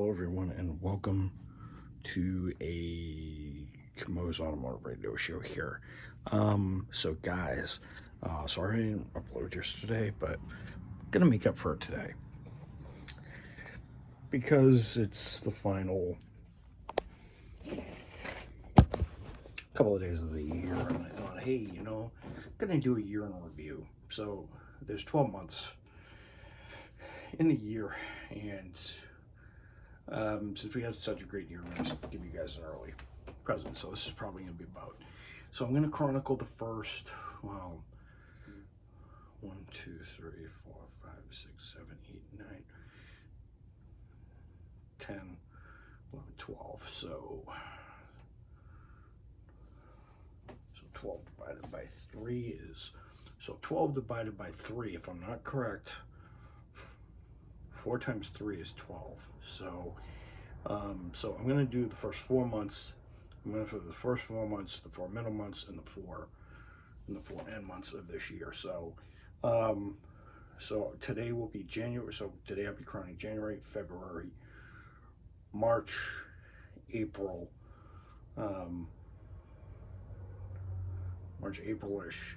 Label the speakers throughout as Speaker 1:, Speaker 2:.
Speaker 1: Hello everyone and welcome to a Camo's Automotive Radio Show here. So guys, sorry I didn't upload yesterday, but I'm gonna make up for it today. Because it's the final couple of days of the year, and I thought, hey, I'm gonna do a year in review. So there's 12 months in the year, and since we had such a great year, I'm going to give you guys an early present. So this is probably going to be about. So I'm going to chronicle the first, 1, 2, 3, 4, 5, 6, 7, 8, 9, 10, 11, 12. So 12 divided by 3 is, so 12 divided by 3, if I'm not correct, 4 times 3 is 12. So I'm going to do the first 4 months. I'm going to do the first 4 months, the 4 middle months, and the 4 end months of this year. So today will be January. So today I'll be chronicling January, February, March, April, April-ish,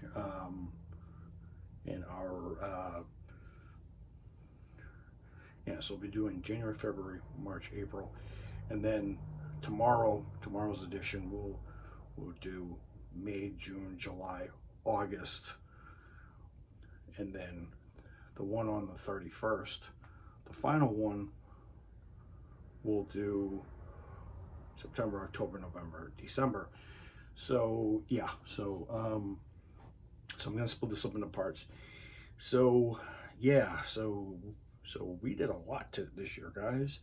Speaker 1: in our so we'll be doing January, February, March, April, and then tomorrow's edition we'll do May, June, July, August, and then the one on the 31st, the final one, we'll do September, October, November, December. So yeah, so I'm gonna split this up into parts. So yeah, so we did a lot this year, guys.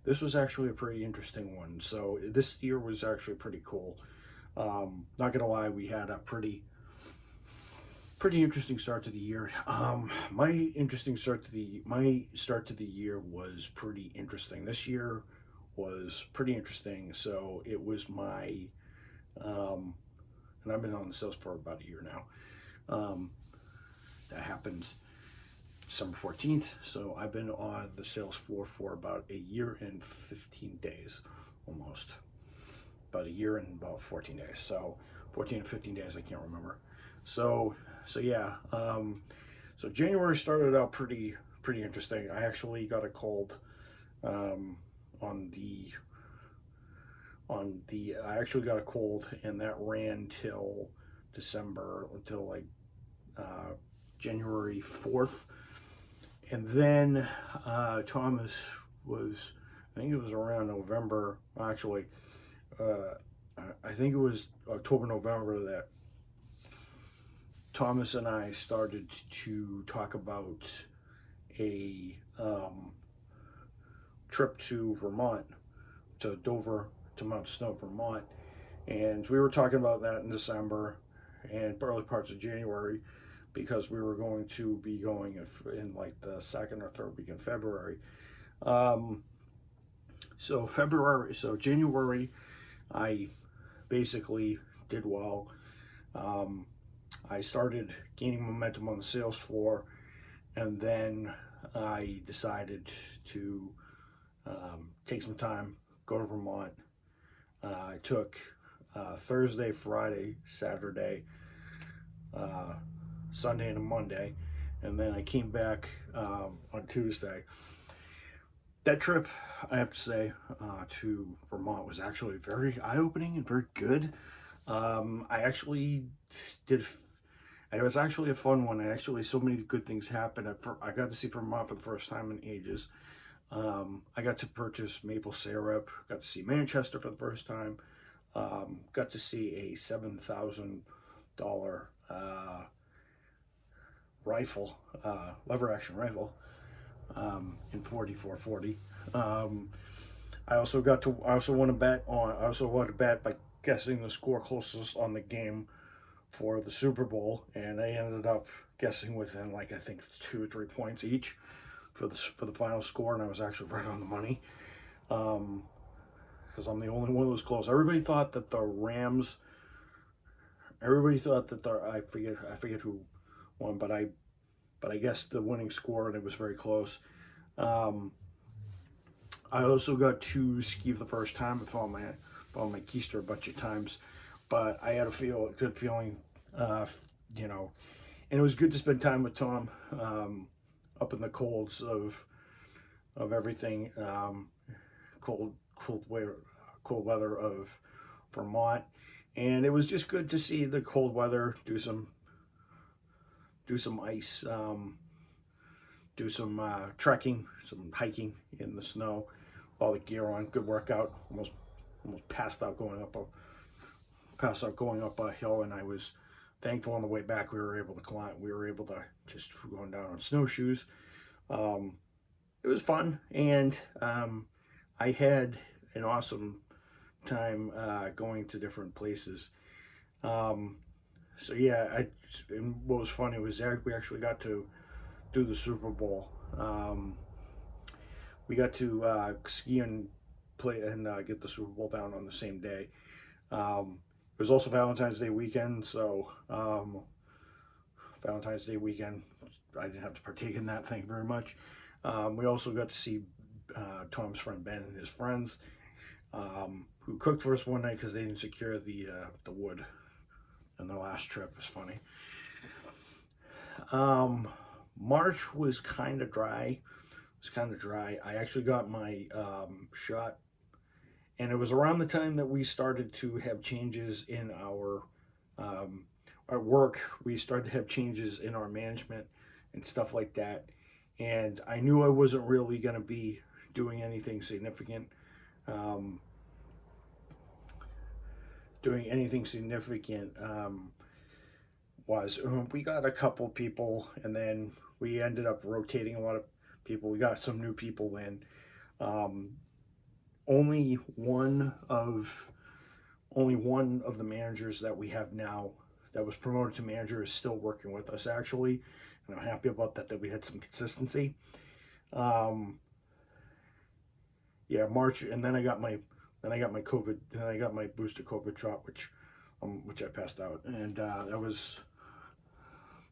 Speaker 1: This was actually a pretty interesting one. So this year was actually pretty cool. Not gonna lie, we had a pretty interesting start to the year. My start to the year was pretty interesting. This year was pretty interesting. So it was my and I've been on the sales for about a year now. That happened December 14th. So I've been on the sales floor for about a year and 15 days, almost. About a year and about 14 days. So 14 to 15 days, I can't remember. So yeah. So January started out pretty interesting. I actually got a cold I actually got a cold, and that ran till December, until like January 4th. And then Thomas was, I think it was around November, actually, I think it was October, November, that Thomas and I started to talk about a trip to Vermont, to Dover, to Mount Snow, Vermont. And we were talking about that in December and early parts of January, because we were going to be going in like the second or third week in February. So January, I basically did well. I started gaining momentum on the sales floor, and then I decided to take some time, go to Vermont. I took Thursday, Friday, Saturday, Sunday and a Monday, and then I came back on Tuesday. That trip, I have to say, to Vermont was actually very eye-opening and very good. It was actually a fun one. So many good things happened. I got to see Vermont for the first time in ages. I got to purchase maple syrup, got to see Manchester for the first time, got to see a $7,000 rifle, lever action rifle, in 4440. I also won a bet by guessing the score closest on the game for the Super Bowl, and I ended up guessing within, like, I think 2 or 3 points each for the final score, and I was actually right on the money, because I'm the only one that was close. Everybody thought that the Rams. I forget who won, but I guessed the winning score, and it was very close. I also got to ski for the first time. I found my keister a bunch of times, but I had a good feeling, you know, and it was good to spend time with Tom, up in the colds of everything, cold weather of Vermont, and it was just good to see the cold weather, do some ice, do some trekking, some hiking in the snow, all the gear on, good workout. Almost passed out going up a hill, and I was thankful on the way back we were able to climb. We were able to just going down on snowshoes. It was fun, and I had an awesome time going to different places. So yeah, and what was funny was we actually got to do the Super Bowl. We got to ski and play and get the Super Bowl down on the same day. It was also Valentine's Day weekend, so Valentine's Day weekend, I didn't have to partake in that thing very much. We also got to see Tom's friend Ben and his friends, who cooked for us one night because they didn't secure the wood on the last trip. It was funny. March was kind of dry. I actually got my shot, and it was around the time that we started to have changes in our work. We started to have changes in our management and stuff like that. And I knew I wasn't really going to be doing anything significant. We got a couple people, and then we ended up rotating a lot of people. We got some new people in. Only one of the managers that we have now that was promoted to manager is still working with us, actually, and I'm happy about that we had some consistency. Yeah, March, and then I got my COVID, then I got my booster COVID shot, which I passed out, and that was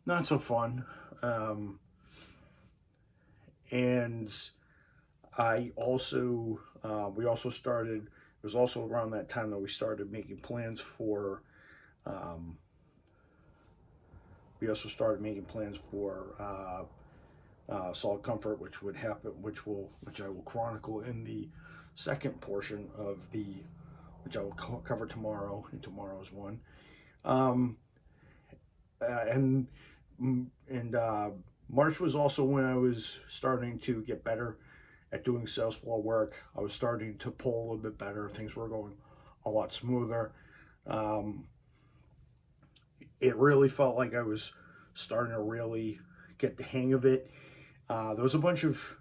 Speaker 1: not so fun. And I also we also started. It was also around that time that we started making plans for. Solid Comfort, which would happen, which I will chronicle in the second portion of which I will cover tomorrow in tomorrow's one. And March was also when I was starting to get better at doing sales floor work. I was starting to pull a little bit better. Things were going a lot smoother. It really felt like I was starting to really get the hang of it. There was a bunch of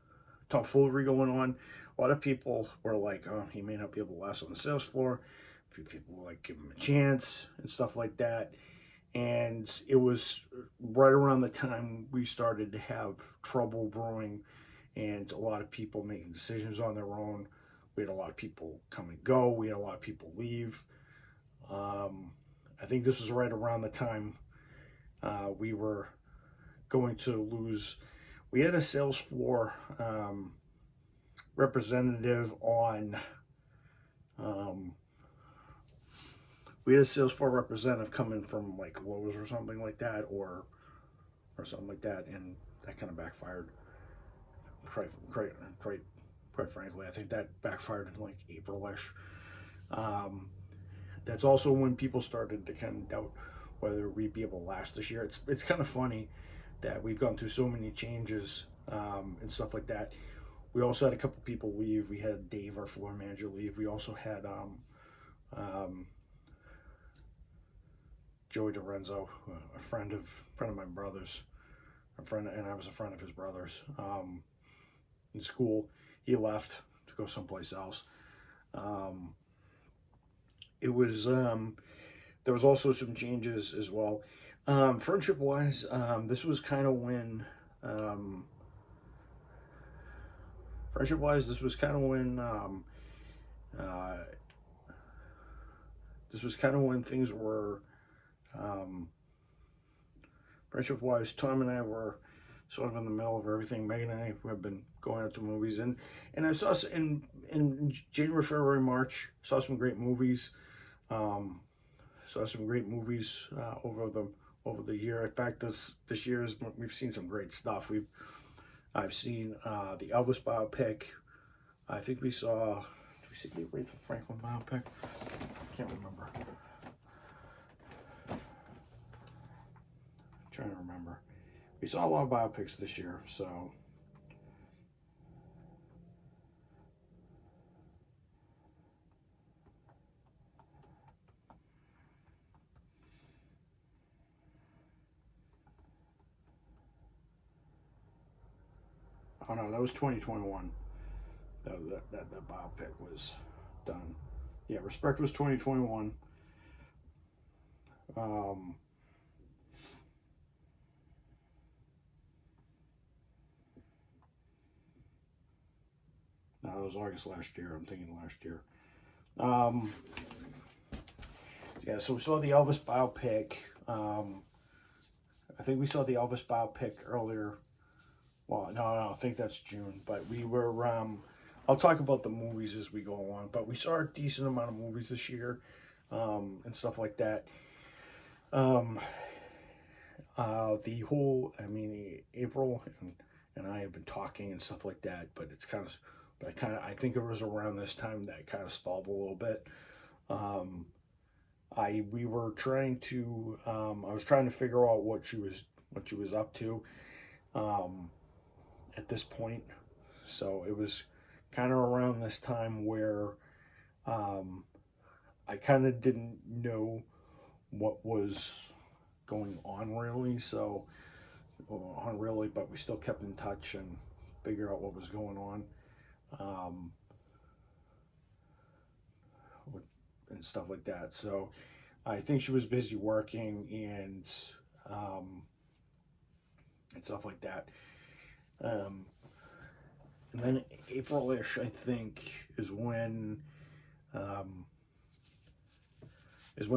Speaker 1: tomfoolery going on. A lot of people were like, "Oh, he may not be able to last on the sales floor." A few people were like, "Give him a chance" and stuff like that. And it was right around the time we started to have trouble brewing, and a lot of people making decisions on their own. We had a lot of people come and go. We had a lot of people leave. I think this was right around the time we were going to lose. We had a sales floor representative on. We had a sales floor representative coming from like Lowe's or something like that, or something like that, and that kind of backfired. Quite frankly, I think that backfired in like April-ish. That's also when people started to kind of doubt whether we'd be able to last this year. It's kind of funny that we've gone through so many changes and stuff like that. We also had a couple people leave. We had Dave, our floor manager, leave. We also had Joey DiRenzo, a friend of my brother's, and I was a friend of his brother's. In school, he left to go someplace else. It was there was also some changes as well. Friendship wise, this was kind of when things were friendship wise. Tom and I were sort of in the middle of everything. Megan and I have been going out to movies, and I saw in January, February, March. Saw some great movies. Um, saw some great movies over the year. In fact, this year we've seen some great stuff. I've seen the Elvis biopic. I think we saw. Did we see the Aretha Franklin biopic? I can't remember. I'm trying to remember. We saw a lot of biopics this year, so. Oh no, that was 2021. That biopic was done. Yeah, Respect was 2021. Um, no, it was August last year. I'm thinking last year. Um, yeah, so we saw the Elvis biopic. I think we saw the Elvis biopic earlier. Well, no, I think that's June. But we were. I'll talk about the movies as we go along. But we saw a decent amount of movies this year, and stuff like that. Um, the whole, I mean, April and I have been talking and stuff like that. But it's kind of, I think it was around this time that kind of stalled a little bit. We were trying to, I was trying to figure out what she was up to. At this point. So it was kind of around this time where I kind of didn't know what was going on really. So, on really, but we still kept in touch and figure out what was going on. And stuff like that. So I think she was busy working and stuff like that. And then April-ish, I think, is when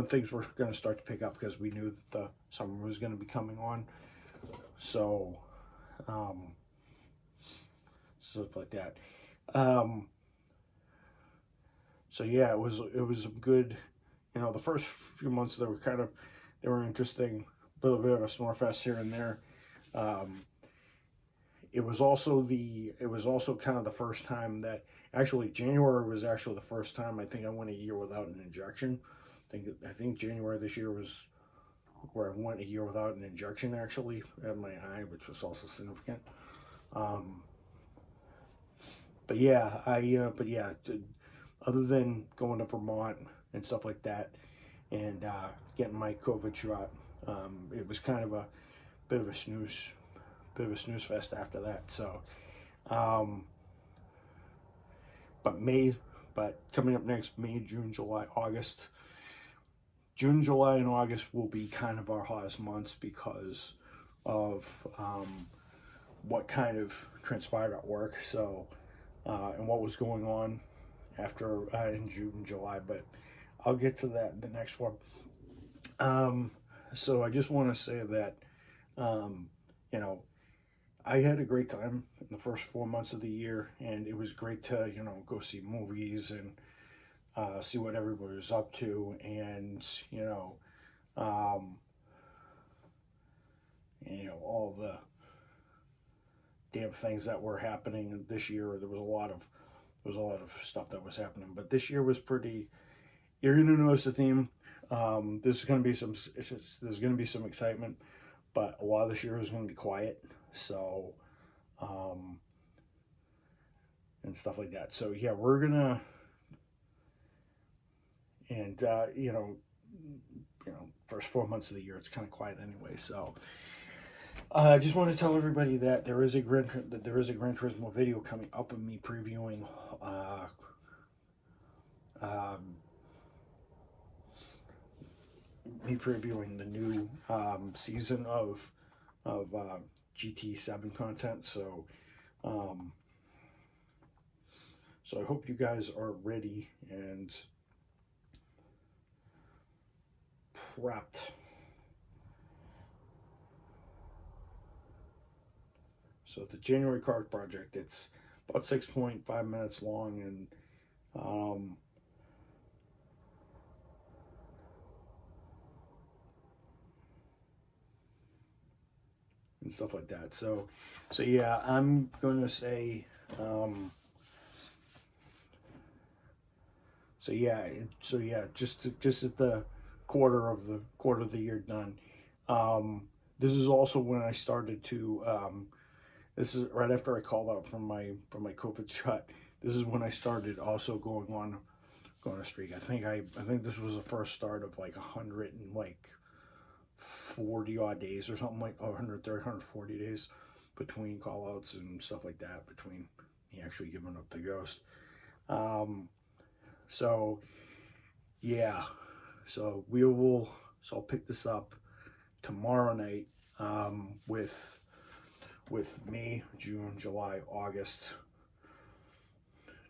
Speaker 1: things were going to start to pick up because we knew that the summer was going to be coming on. So, stuff like that. So yeah, it was a good, the first few months they were interesting, a little bit of a snore fest here and there. It was also kind of the first time that actually January was actually the first time I think I went a year without an injection. I think January this year was where I went a year without an injection actually at my eye, which was also significant. But yeah, other than going to Vermont and stuff like that, and getting my COVID shot, it was kind of a bit of a snooze fest after that. So, but coming up next, May, June, July, August. June, July, and August will be kind of our hottest months because of what kind of transpired at work. So, and what was going on after in June and July. But I'll get to that in the next one. So I just want to say that, I had a great time in the first 4 months of the year, and it was great to, go see movies and see what everybody was up to, and, all the damn things that were happening this year. There was a lot of stuff that was happening, but this year was pretty. You're gonna notice the theme. There's gonna be some excitement, but a lot of this year is gonna be quiet. So, and stuff like that. So yeah, we're gonna, and first 4 months of the year it's kind of quiet anyway. So, I just want to tell everybody that there is a Gran Turismo video coming up of me previewing the new season of GT7 content. So, so I hope you guys are ready and prepped So the January card project, it's about 6.5 minutes long, and stuff like that. So yeah, I'm gonna say, so yeah, just at the quarter of the year done. This is also when I started to. This is right after I called out from my COVID shot. This is when I started also going a streak. I think this was the first start of like 100 and like 40 odd days or something, like 130, 140 days between call outs and stuff like that, between me actually giving up the ghost. So yeah, so I'll pick this up tomorrow night, with May, June, July, August,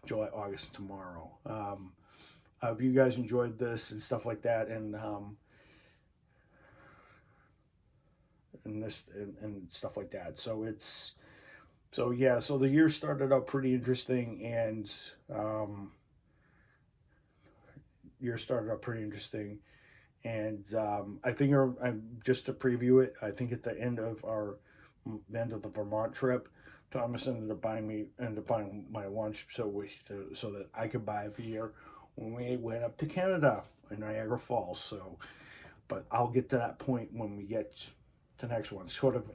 Speaker 1: tomorrow. I hope you guys enjoyed this and stuff like that, and stuff like that. So yeah, so the year started out pretty interesting, and I think just to preview it, I think at the end of the Vermont trip, Thomas ended up buying my lunch so that I could buy a beer when we went up to Canada in Niagara Falls. So, but I'll get to that point when we get to the next one. Sort of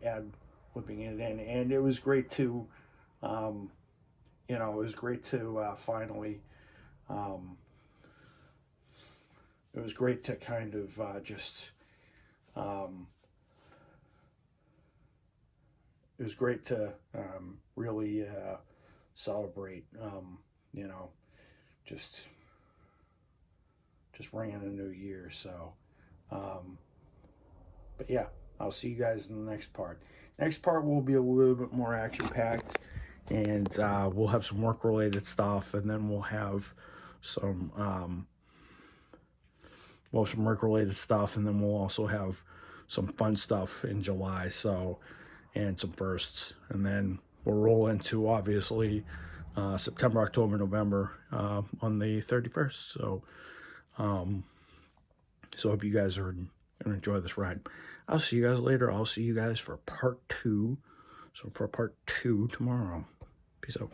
Speaker 1: whipping it in, and it was great to, finally. It was great to kind of just. It was great to really celebrate. You know, just ringing a new year. So, but yeah, I'll see you guys in the next part. Next part will be a little bit more action packed, and we'll have some work related stuff, and then we'll have some some work related stuff, and then we'll also have some fun stuff in July. So, and some firsts, and then we'll roll into obviously September, October, November on the 31st. So, so I hope you guys are gonna enjoy this ride. I'll see you guys later. I'll see you guys for part 2. So for part 2 tomorrow. Peace out.